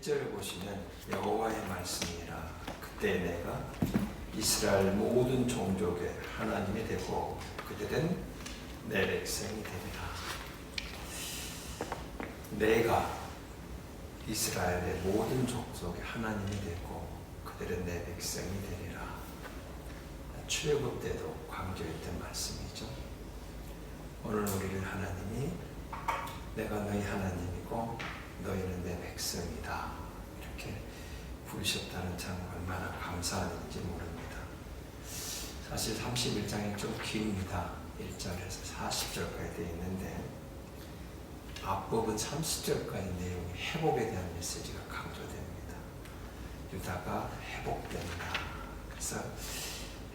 1절에 보시면 여호와의 말씀이라 그때 내가 이스라엘 모든 종족의 하나님이 되고 그들은 내 백성이 되리라. 내가 이스라엘의 모든 족속의 하나님이 되고 그들은 내 백성이 되리라. 출애굽 때도 강조했던 말씀이죠. 오늘 우리를 하나님이 내가 너희 하나님이고 너희는 내 백성이다 이렇게 부르셨다는 참 얼마나 감사한 일인지 모릅니다. 사실 31장이 좀 깁니다. 1절에서 40절까지 되어 있는데 앞부분 30절까지 내용이 회복에 대한 메시지가 강조됩니다. 유다가 회복된다. 그래서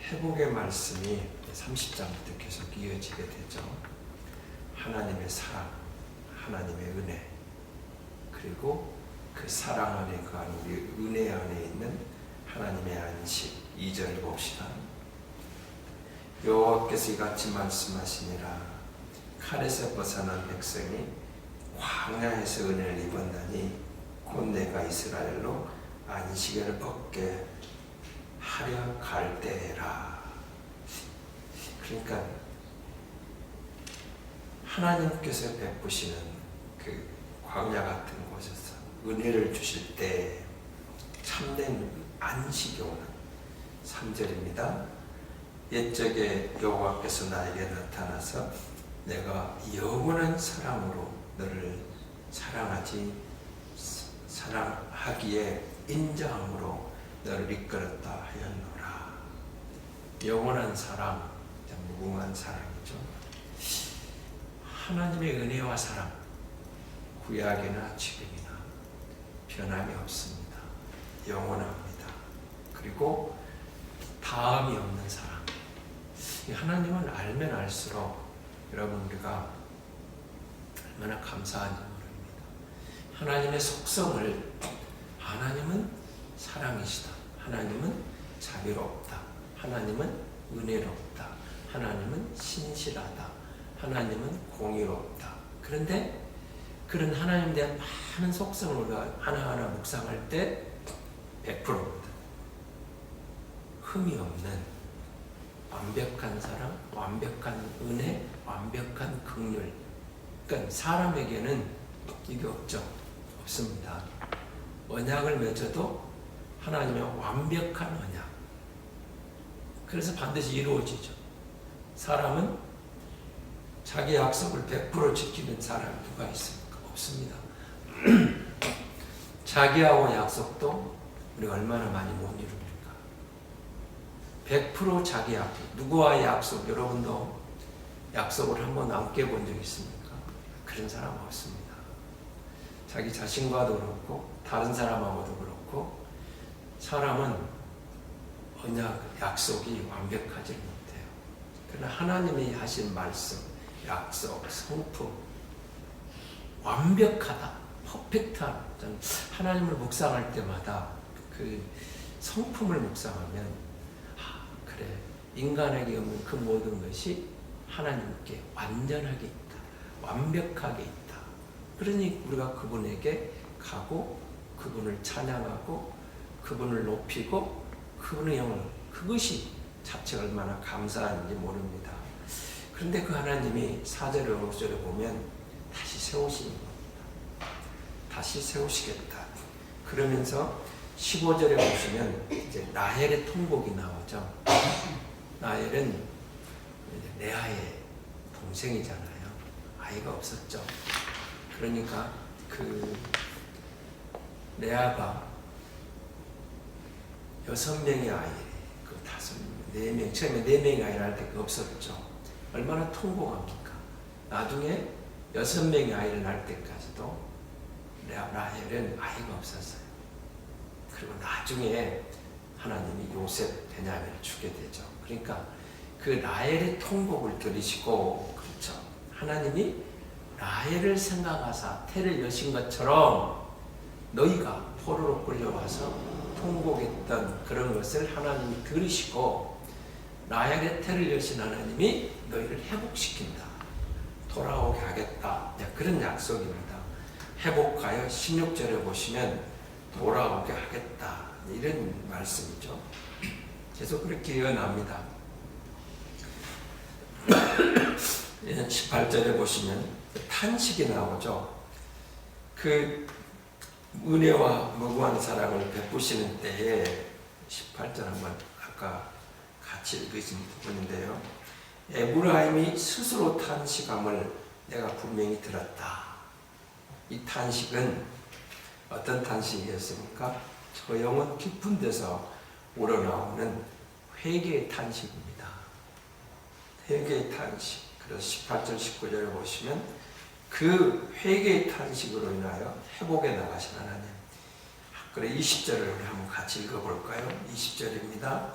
회복의 말씀이 30장부터 계속 이어지게 되죠. 하나님의 사랑, 하나님의 은혜, 그리고 그 사랑 안에 그 안에 은혜 안에 있는 하나님의 안식. 2절을 봅시다. 여호와께서 이같이 말씀하시니라. 칼에서 벗어난 백성이 광야에서 은혜를 입었나니 곧 내가 이스라엘로 안식을 얻게 하려 갈 때라. 그러니까 하나님께서 베푸시는 그 광야 같은 곳에서 은혜를 주실 때 참된 안식이 오는 3절입니다. 옛적에 여호와께서 나에게 나타나서 내가 영원한 사랑으로 너를 사랑하기에 인자함으로 너를 이끌었다 하였노라. 영원한 사랑, 무궁한 사랑이죠. 하나님의 은혜와 사랑, 구약이나 지금이나 변함이 없습니다. 영원합니다. 그리고 다음이 없는 사랑. 하나님은 알면 알수록 여러분 우리가 얼마나 감사한지 모릅니다. 하나님의 속성을, 하나님은 사랑이시다, 하나님은 자비롭다, 하나님은 은혜롭다, 하나님은 신실하다, 하나님은 공의롭다. 그런데 그런 하나님에 대한 많은 속성을 우리가 하나하나 묵상할 때 100%입니다. 흠이 없는 완벽한 사랑, 완벽한 은혜, 완벽한 긍휼. 그러니까 사람에게는 이게 없습니다. 언약을 맺어도 하나님의 완벽한 언약. 그래서 반드시 이루어지죠. 사람은 자기 약속을 100% 지키는 사람이 누가 있습니까? 없습니다. 자기하고 약속도 우리가 얼마나 많이 못 이룹니까? 100% 자기 약속. 누구와의 약속? 여러분도 약속을 한번 안 깨본 적 있습니까? 그런 사람 없습니다. 자기 자신과도 그렇고 다른 사람하고도 그렇고 사람은 언약, 약속이 완벽하지 못해요. 그러나 하나님이 하신 말씀, 약속, 성품 완벽하다, 퍼펙트한. 하나님을 묵상할 때마다 그 성품을 묵상하면 그래, 인간에게 없는 그 모든 것이 하나님께 완전하게 있다, 완벽하게 있다. 그러니 우리가 그분에게 가고 그분을 찬양하고 그분을 높이고 그분의 영을, 그것이 자체가 얼마나 감사한지 모릅니다. 그런데 그 하나님이 4절에 5절에 보면 다시 세우시는 겁니다. 다시 세우시겠다. 그러면서 15절에 보시면 이제 라헬의 통곡이 나오죠. 라헬은 레아의 동생이잖아요. 아이가 없었죠. 그러니까 그 레아가 6명의 아이, 4명, 처음에 4명의 아이를 할 때 그 없었죠. 얼마나 통곡합니까? 나중에 6명의 아이를 낳을 때까지도 라헬은 아이가 없었어요. 그리고 나중에 하나님이 요셉 베냐민을 주게 되죠. 그러니까 그 라헬의 통곡을 들으시고, 그렇죠. 하나님이 라헬을 생각하사 태를 여신 것처럼 너희가 포로로 끌려와서 통곡했던 그런 것을 하나님이 들으시고 라헬의 태를 여신 하나님이 너희를 회복시킨다, 돌아오게 하겠다. 그런 약속입니다. 회복하여 16절에 보시면 돌아오게 하겠다. 이런 말씀이죠. 계속 그렇게 이어납니다. 18절에 보시면 탄식이 나오죠. 그 은혜와 무궁한 사랑을 베푸시는 때에 18절 한번 아까 같이 읽으신 부분인데요. 에브라임이 스스로 탄식함을 내가 분명히 들었다. 이 탄식은 어떤 탄식이었습니까? 저 영혼 깊은 데서 우러나오는 회개의 탄식입니다. 회개의 탄식. 그래서 18절 19절에 보시면 그 회개의 탄식으로 인하여 회복에 나가신 하나님. 그래 20절을 우리 한번 같이 읽어볼까요? 20절입니다.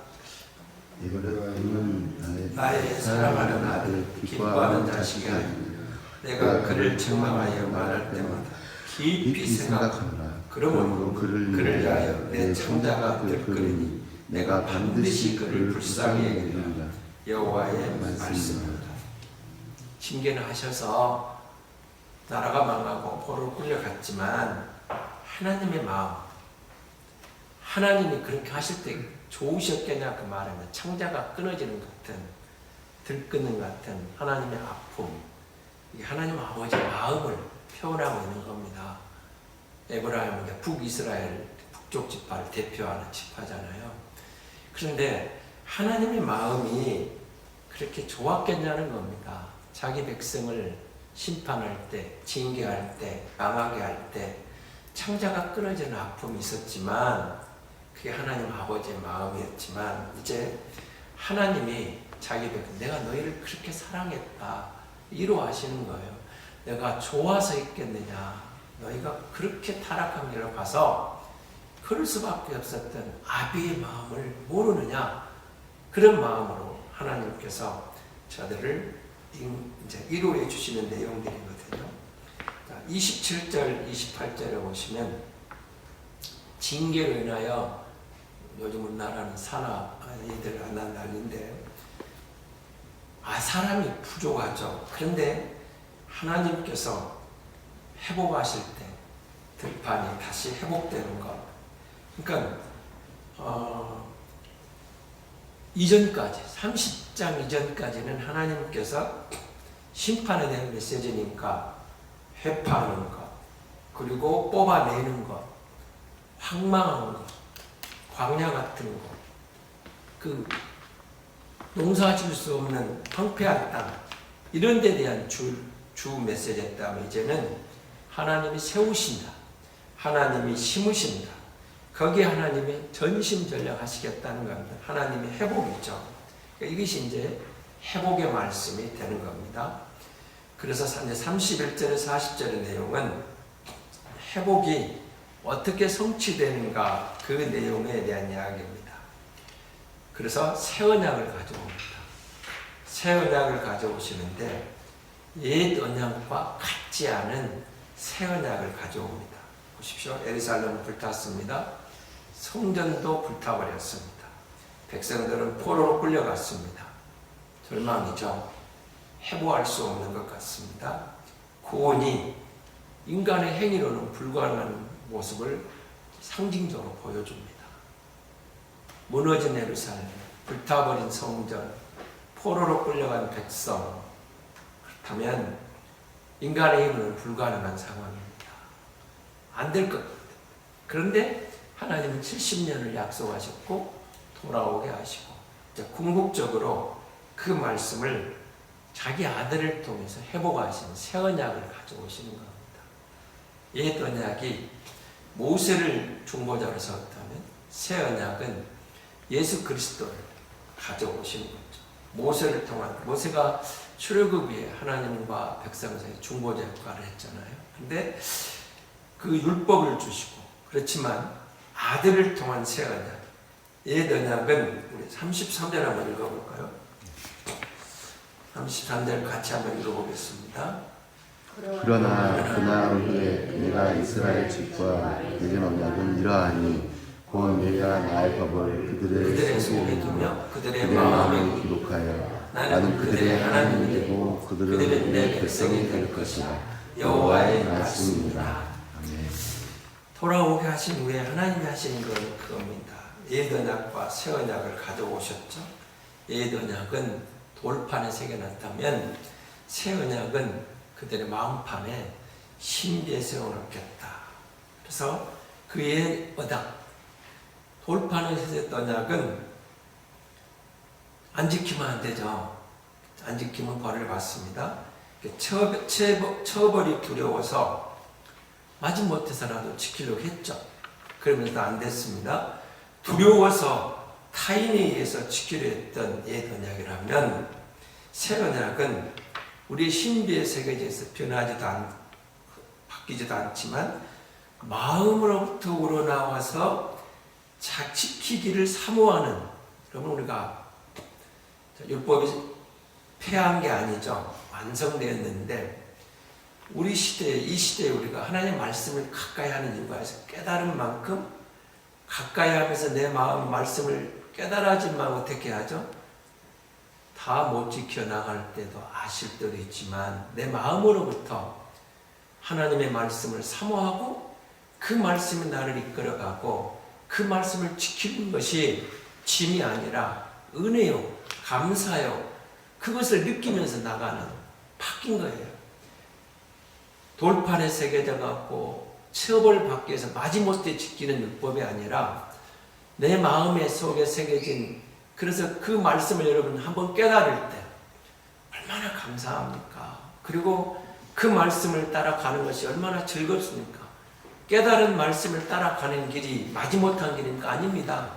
나의 사랑하는 아들 기뻐하는 자식이 아니라 내가 그를 책망하여 말할 때마다 깊이 생각하노라. 그러므로 그를 위하여 내 창자가 들끓으니 내가 반드시 그를 불쌍히 여기리라. 여호와의 말씀입니다. 징계는 하셔서 나라가 망하고 포로로 끌려갔지만 하나님의 마음, 하나님이 그렇게 하실 때 좋으셨겠냐 그 말입니다. 창자가 끊어지는 같은, 들끓는 같은 하나님의 아픔, 이게 하나님 아버지의 마음을 표현하고 있는 겁니다. 에브라임은 북이스라엘 북쪽 지파를 대표하는 지파잖아요. 그런데 하나님의 마음이 그렇게 좋았겠냐는 겁니다. 자기 백성을 심판할 때, 징계할 때, 망하게 할 때 창자가 끊어지는 아픔이 있었지만 그게 하나님 아버지의 마음이었지만 이제 하나님이 자기 백성, 내가 너희를 그렇게 사랑했다 위로하시는 거예요. 내가 좋아서 있겠느냐, 너희가 그렇게 타락한 길을 봐서 그럴 수밖에 없었던 아비의 마음을 모르느냐, 그런 마음으로 하나님께서 저들을 이제 위로해 주시는 내용들이거든요. 27절, 28절에 보시면 징계로 인하여 요즘 우리나라는 산업이들 안 한 난리인데 사람이 부족하죠. 그런데 하나님께서 회복하실 때 들판이 다시 회복되는 것. 그러니까 이전까지 30장 이전까지는 하나님께서 심판에 대한 메시지니까 회파하는 것, 그리고 뽑아내는 것, 황망한 것, 광야 같은 것, 그 농사 지을 수 없는 황폐한 땅, 이런 데 대한 주 메시지였다면 이제는 하나님이 세우신다, 하나님이 심으신다, 거기에 하나님이 전심전력 하시겠다는 겁니다. 하나님의 회복이죠. 그러니까 이것이 이제 회복의 말씀이 되는 겁니다. 그래서 이제 31절에 40절의 내용은 회복이 어떻게 성취되는가 그 내용에 대한 이야기입니다. 그래서 새 언약을 가져옵니다. 새 언약을 가져오시는데 옛 언약과 같지 않은 새 언약을 가져옵니다. 보십시오. 예루살렘은 불탔습니다. 성전도 불타버렸습니다. 백성들은 포로로 끌려갔습니다. 절망이죠. 회복할 수 없는 것 같습니다. 구원이 인간의 행위로는 불가능한 모습을 상징적으로 보여줍니다. 무너진 예루살렘, 불타버린 성전, 포로로 끌려간 백성, 그렇다면 인간의 힘으로는 불가능한 상황입니다. 안 될 것 같아요. 그런데 하나님은 70년을 약속하셨고 돌아오게 하시고 이제 궁극적으로 그 말씀을 자기 아들을 통해서 회복하시는 새 언약을 가져오시는 겁니다. 옛 언약이 모세를 중보자로 세웠다면 새 언약은 예수 그리스도를 가져오시는 거죠. 모세를 통한, 모세가 출애굽기에 하나님과 백성 사이 중보자 역할을 했잖아요. 근데 그 율법을 주시고, 그렇지만 아들을 통한 새 언약, 옛 언약은 우리 33절 한번 읽어볼까요? 33절 같이 한번 읽어보겠습니다. 그러나 그날 후에 내가 이스라엘 집과 맺은 언약은 이러하니 곧 내가 나의 법을 그들의 속에 두며 그들의 마음에 기록하여 나는 그들의 하나님이 되고 그들은 내 백성이 될 것이라. 여호와의 말씀입니다. 아멘. 돌아오게 하신 후에 하나님이 하시는 건 그겁니다. 옛 언약과 새 언약을 가져오셨죠. 옛 언약은 돌판에 새겨놨다면 새 언약은 그들의 마음판에 신비에 세워놓겠다. 그래서 그 옛 언약, 돌판에 새겼던 언약은 안 지키면 안 되죠. 안 지키면 벌을 받습니다. 처벌이 두려워서 마지못해서라도 지키려고 했죠. 그러면서 안 됐습니다. 두려워서 타인에 의해서 지키려 했던 옛 언약이라면 새 언약은 우리의 신비에 새겨져서 바뀌지도 않지만 마음으로부터 우러나와서 지키기를 사모하는, 그러면 우리가 율법이 폐한 게 아니죠. 완성되었는데 우리 시대에, 이 시대에 우리가 하나님의 말씀을 가까이 하는 이유가 있어요. 깨달은 만큼 가까이 하면서 내 마음 말씀을 깨달아지만 어떻게 하죠? 다 못 지켜나갈 때도 아실 때도 있지만 내 마음으로부터 하나님의 말씀을 사모하고 그 말씀이 나를 이끌어가고 그 말씀을 지키는 것이 짐이 아니라 은혜요, 감사요, 그것을 느끼면서 나가는, 바뀐 거예요. 돌판에 새겨져 갖고 처벌받기 위해서 마지못해 지키는 율법이 아니라 내 마음의 속에 새겨진, 그래서 그 말씀을 여러분 한번 깨달을 때 얼마나 감사합니까? 그리고 그 말씀을 따라가는 것이 얼마나 즐겁습니까? 깨달은 말씀을 따라가는 길이 마지못한 길입니까? 아닙니다.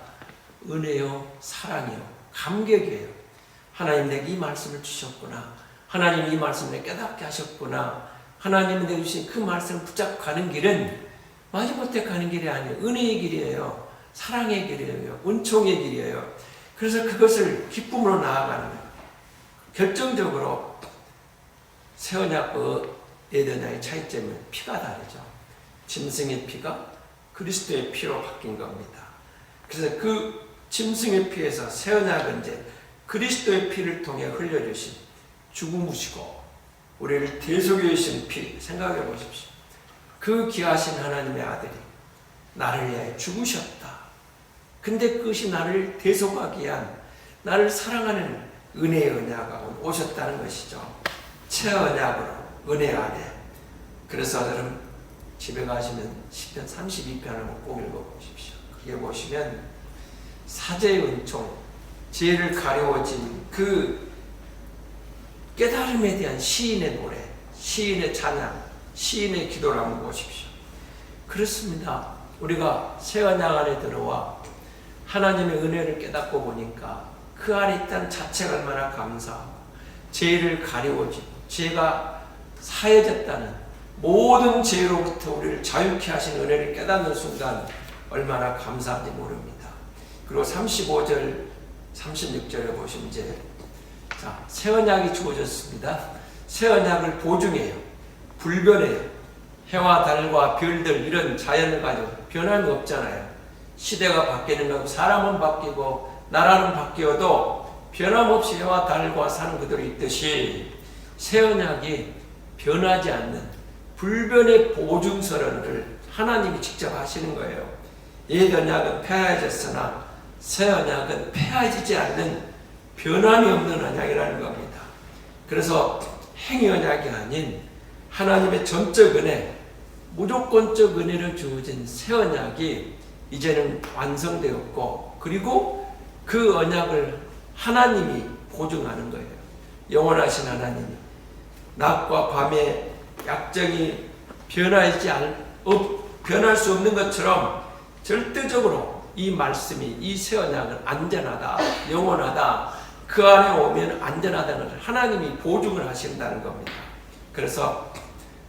은혜요, 사랑이요, 감격이에요. 하나님 내게 이 말씀을 주셨구나. 하나님 이 말씀을 깨닫게 하셨구나. 하나님이 내게 주신 그 말씀을 붙잡고 가는 길은 마지못해 가는 길이 아니에요. 은혜의 길이에요. 사랑의 길이에요. 은총의 길이에요. 그래서 그것을 기쁨으로 나아가는 거예요. 결정적으로 새 언약과 옛 언약의 차이점은 피가 다르죠. 짐승의 피가 그리스도의 피로 바뀐 겁니다. 그래서 그 짐승의 피에서 새 언약은 이제 그리스도의 피를 통해 흘려주신, 죽음으시고 우리를 대속해 주신 피, 생각해 보십시오. 그 귀하신 하나님의 아들이 나를 위하여 죽으셨다. 근데 그것이 나를 대속하기 위한, 나를 사랑하는 은혜의 언약하고 오셨다는 것이죠. 새 언약으로, 은혜 안에. 그래서 여러분 집에 가시면 시편 32편을 꼭 읽어보십시오. 거기에 보시면 사제의 은총, 죄를 가려워진 그 깨달음에 대한 시인의 노래, 시인의 찬양, 시인의 기도를 한번 보십시오. 그렇습니다. 우리가 새 언약 안에 들어와 하나님의 은혜를 깨닫고 보니까 그 안에 있다는 자체가 얼마나 감사하고, 죄를 가려워지고 죄가 사해졌다는, 모든 죄로부터 우리를 자유케 하신 은혜를 깨닫는 순간 얼마나 감사한지 모릅니다. 그리고 35절 36절에 보시면 이제 새 언약이 주어졌습니다. 새 언약을 보증해요. 불변해요. 해와 달과 별들, 이런 자연을 가지고 변함이 없잖아요. 시대가 바뀌는 거고 사람은 바뀌고 나라는 바뀌어도 변함없이 해와 달과 사는 그대로 있듯이 새 언약이 변하지 않는 불변의 보증서를 하나님이 직접 하시는 거예요. 옛 언약은 폐하여졌으나 새 언약은 폐하지지 않는 변함이 없는 언약이라는 겁니다. 그래서 행위 언약이 아닌 하나님의 전적 은혜, 무조건적 은혜를 주어진 새 언약이 이제는 완성되었고, 그리고 그 언약을 하나님이 보증하는 거예요. 영원하신 하나님이 낮과 밤의 약정이 변할 수 없는 것처럼 절대적으로 이 말씀이, 이 새 언약은 안전하다, 영원하다, 그 안에 오면 안전하다는 것을 하나님이 보증을 하신다는 겁니다. 그래서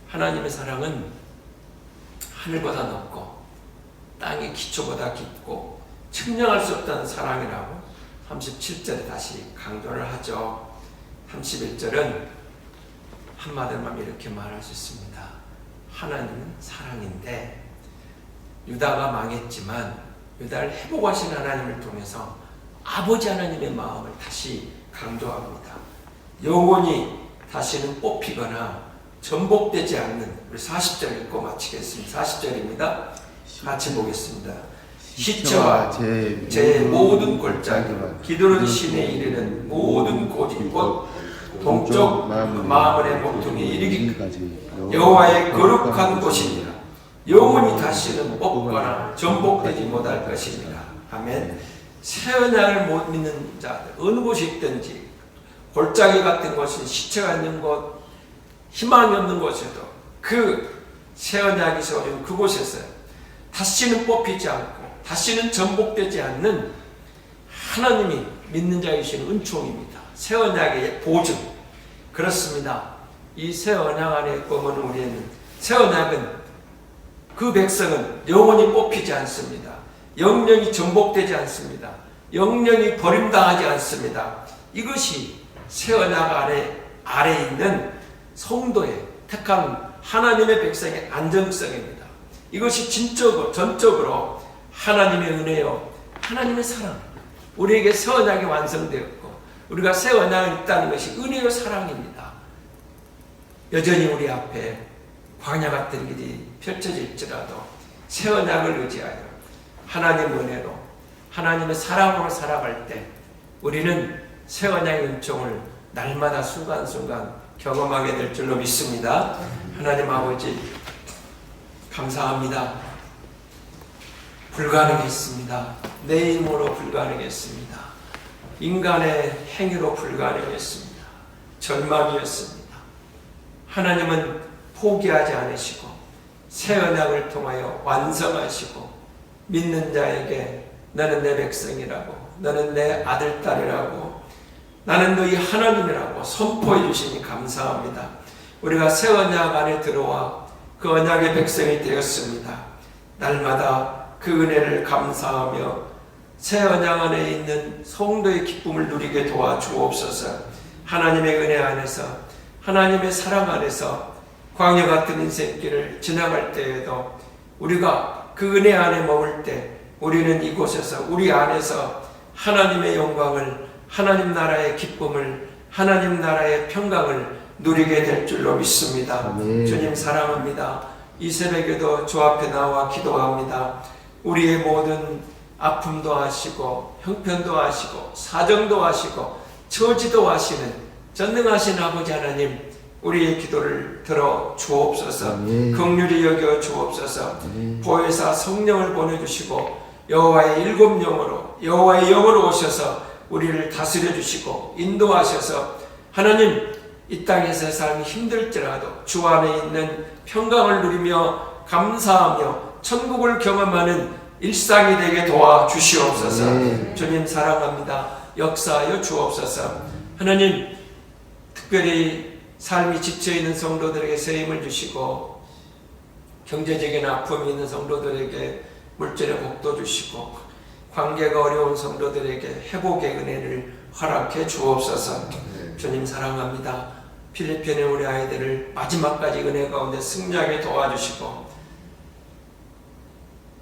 하나님의 사랑은 하늘보다 높고 땅의 기초보다 깊고 측량할 수 없다는 사랑이라고 37절에 다시 강조를 하죠. 31절은 한마디만 이렇게 말할 수 있습니다. 하나님은 사랑인데 유다가 망했지만 유다를 회복하신 하나님을 통해서 아버지 하나님의 마음을 다시 강조합니다. 영원히 다시는 뽑히거나 전복되지 않는, 우리 40절 읽고 마치겠습니다. 40절입니다. 같이 보겠습니다. 시체와 제 모든 골짜기와 기도는 신에 이르는 모든 고집곧 동쪽 마문의 목통에 이르기까지 여호와의 거룩한 곳이니라. 영원히 다시는 뽑거나 전복되지 못할 것입니다. 아멘. 새 언약을 못 믿는 자들 어느 곳에 있든지 골짜기 같은 곳은 시체가 있는 곳, 희망이 없는 곳에도 그 새 언약이 세워진 그곳에서 다시는 뽑히지 않고 다시는 전복되지 않는 하나님이 믿는 자에게 주시는 은총입니다. 새 언약의 보증. 그렇습니다. 이 새 언약 안에 보면 우리는 새 언약은 그 백성은 영원히 뽑히지 않습니다. 영영이 전복되지 않습니다. 영영이 버림당하지 않습니다. 이것이 새 언약 아래 있는 성도의 택한 하나님의 백성의 안정성입니다. 이것이 전적으로 하나님의 은혜요, 하나님의 사랑. 우리에게 새 언약이 완성되었고 우리가 새 언약이 있다는 것이 은혜요 사랑입니다. 여전히 우리 앞에 광야 같은 길이 펼쳐질지라도 새 언약을 의지하여 하나님 은혜로 하나님의 사랑으로 살아갈 때 우리는 새 언약의 은총을 날마다 순간순간 경험하게 될 줄로 믿습니다. 하나님 아버지 감사합니다. 불가능했습니다. 내 힘으로 불가능했습니다. 인간의 행위로 불가능했습니다. 절망이었습니다. 하나님은 포기하지 않으시고 새 언약을 통하여 완성하시고 믿는 자에게 너는 내 백성이라고, 너는 내 아들 딸이라고, 나는 너희 하나님이라고 선포해 주시니 감사합니다. 우리가 새 언약 안에 들어와 그 언약의 백성이 되었습니다. 날마다 그 은혜를 감사하며 새 언약 안에 있는 성도의 기쁨을 누리게 도와주옵소서. 하나님의 은혜 안에서 하나님의 사랑 안에서 광야 같은 인생길을 지나갈 때에도 우리가 그 은혜 안에 머물 때 우리는 이곳에서 우리 안에서 하나님의 영광을, 하나님 나라의 기쁨을, 하나님 나라의 평강을 누리게 될 줄로 믿습니다. 주님 사랑합니다. 이 새벽에도 주 앞에 나와 기도합니다. 우리의 모든 아픔도 아시고 형편도 아시고 사정도 아시고 처지도 아시는 전능하신 아버지 하나님, 우리의 기도를 들어 주옵소서. 긍휼히 여겨 주옵소서. 보혜사 성령을 보내주시고 여호와의 일곱 영으로, 여호와의 영으로 오셔서 우리를 다스려 주시고 인도하셔서 하나님 이 땅에서의 삶이 힘들지라도 주 안에 있는 평강을 누리며 감사하며 천국을 경험하는 일상이 되게 도와주시옵소서. 주님 사랑합니다. 역사하여 주옵소서. 하나님 특별히 삶이 지쳐있는 성도들에게 새 힘을 주시고 경제적인 아픔이 있는 성도들에게 물질의 복도 주시고 관계가 어려운 성도들에게 회복의 은혜를 허락해 주옵소서. 주님 사랑합니다. 필리핀의 우리 아이들을 마지막까지 은혜 가운데 승리하게 도와주시고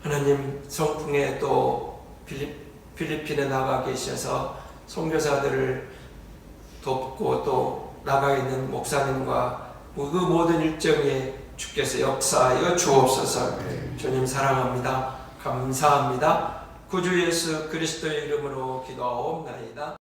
하나님 성풍에 또 필리핀에 나가 계셔서 선교사들을 돕고 또 나가 있는 목사님과 그 모든 일정에 주께서 역사하여 주옵소서. 주님 사랑합니다. 감사합니다. 구주 예수 그리스도의 이름으로 기도하옵나이다.